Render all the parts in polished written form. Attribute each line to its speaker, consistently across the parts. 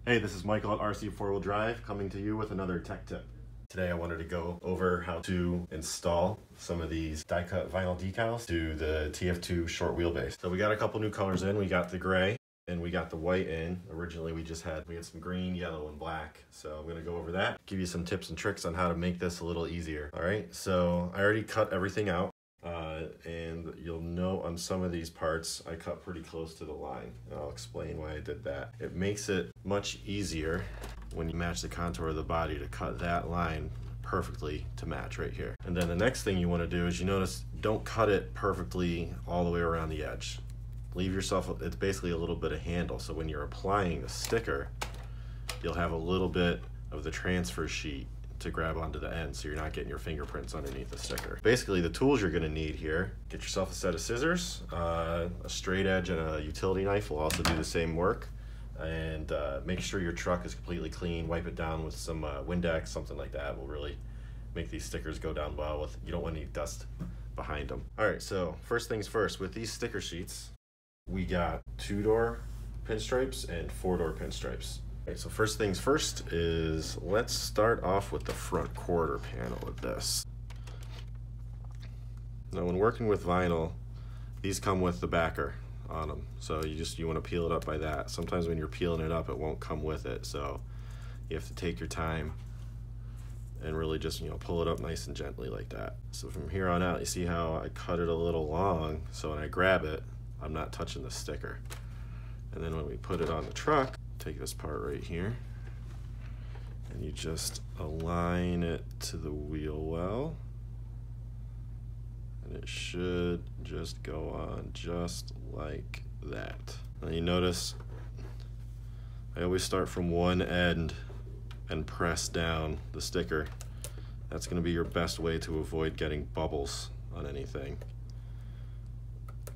Speaker 1: Hey, this is Michael at RC4WD coming to you with another tech tip. Today I wanted to go over how to install some of these die-cut vinyl decals to the TF2 short wheelbase. So we got a couple new colors in. We got the gray and we got the white in. Originally we had some green, yellow, and black. So I'm gonna go over that, give you some tips and tricks on how to make this a little easier. All right, so I already cut everything out. And you'll note on some of these parts I cut pretty close to the line. And I'll explain why I did that. It makes it much easier when you match the contour of the body to cut that line perfectly to match right here. And then the next thing you want to do is, you notice, don't cut it perfectly all the way around the edge. Leave yourself, it's basically a little bit of handle, so when you're applying the sticker you'll have a little bit of the transfer sheet to grab onto the end so you're not getting your fingerprints underneath the sticker. Basically the tools you're gonna need here, get yourself a set of scissors, a straight edge and a utility knife will also do the same work, and make sure your truck is completely clean. Wipe it down with some Windex, something like that will really make these stickers go down well. You don't want any dust behind them. Alright, so first things first, with these sticker sheets we got 2-door pinstripes and 4-door pinstripes. So first things first is, let's start off with the front quarter panel of this. Now when working with vinyl, these come with the backer on them, so you want to peel it up by that. Sometimes when you're peeling it up it won't come with it, so you have to take your time and really just pull it up nice and gently like that. So from here on out, you see how I cut it a little long, so when I grab it I'm not touching the sticker. And then when we put it on the truck, take this part right here and you just align it to the wheel well, and it should just go on just like that. Now you notice I always start from one end and press down the sticker. That's going to be your best way to avoid getting bubbles on anything.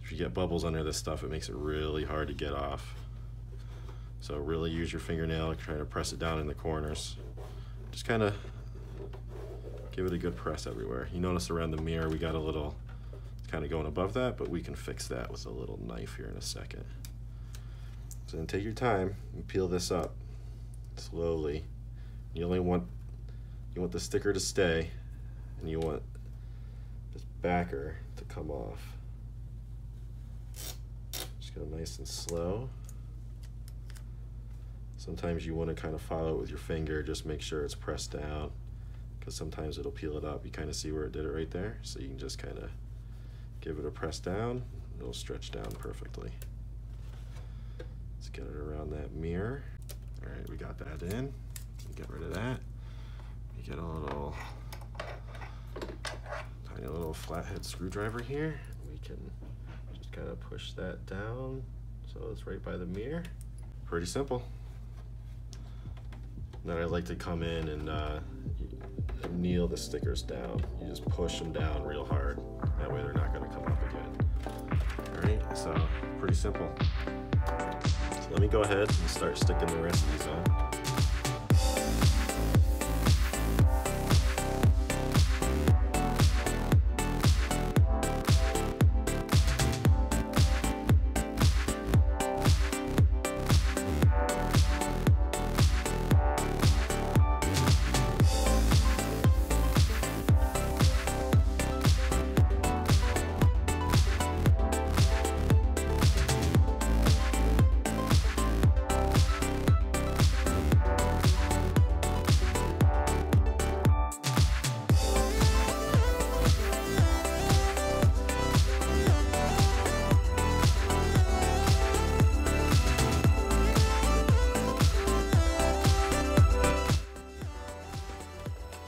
Speaker 1: If you get bubbles under this stuff, it makes it really hard to get off. So really use your fingernail, try to press it down in the corners. Just kind of give it a good press everywhere. You notice around the mirror we got a little, it's kind of going above that, but we can fix that with a little knife here in a second. So then take your time and peel this up slowly. You want the sticker to stay, and you want this backer to come off. Just go nice and slow. Sometimes you want to kind of follow it with your finger, just make sure it's pressed down, because sometimes it'll peel it up. You kind of see where it did it right there, so you can just kind of give it a press down, it'll stretch down perfectly. Let's get it around that mirror. All right, we got that in. Get rid of that. You get a little, tiny little flathead screwdriver here. We can just kind of push that down so it's right by the mirror. Pretty simple. Then I like to come in and kneel the stickers down. You just push them down real hard. That way they're not going to come up again. All right, so pretty simple. So let me go ahead and start sticking the rest of these on.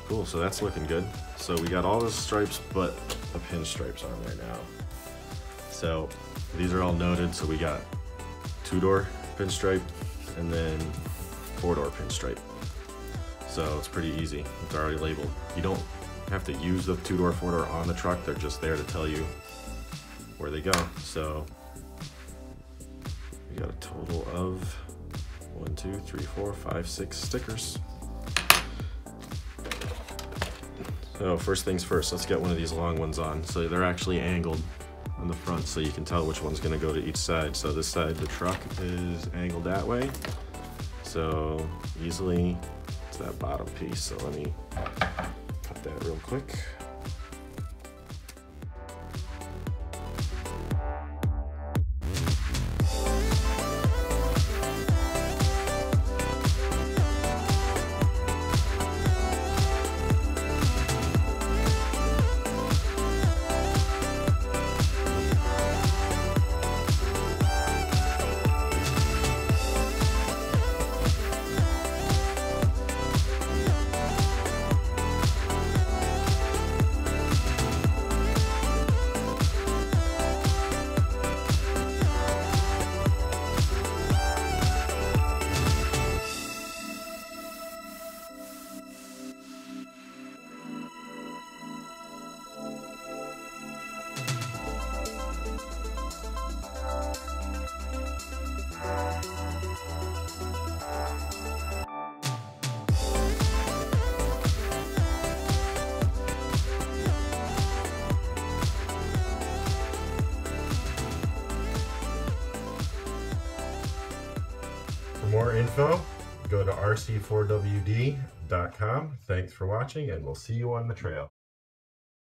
Speaker 1: Cool, so that's looking good. So we got all the stripes but the pinstripes on there now. So these are all noted, so we got 2-door pinstripe and then 4-door pinstripe. So it's pretty easy, it's already labeled. You don't have to use the 2-door, 4-door on the truck, they're just there to tell you where they go. So we got a total of 1, 2, 3, 4, 5, 6 stickers. So first things first, let's get one of these long ones on. So they're actually angled on the front so you can tell which one's gonna go to each side. So this side of the truck is angled that way. so easily to that bottom piece. So let me cut that real quick. For more info, go to RC4WD.com. Thanks for watching, and we'll see you on the trail.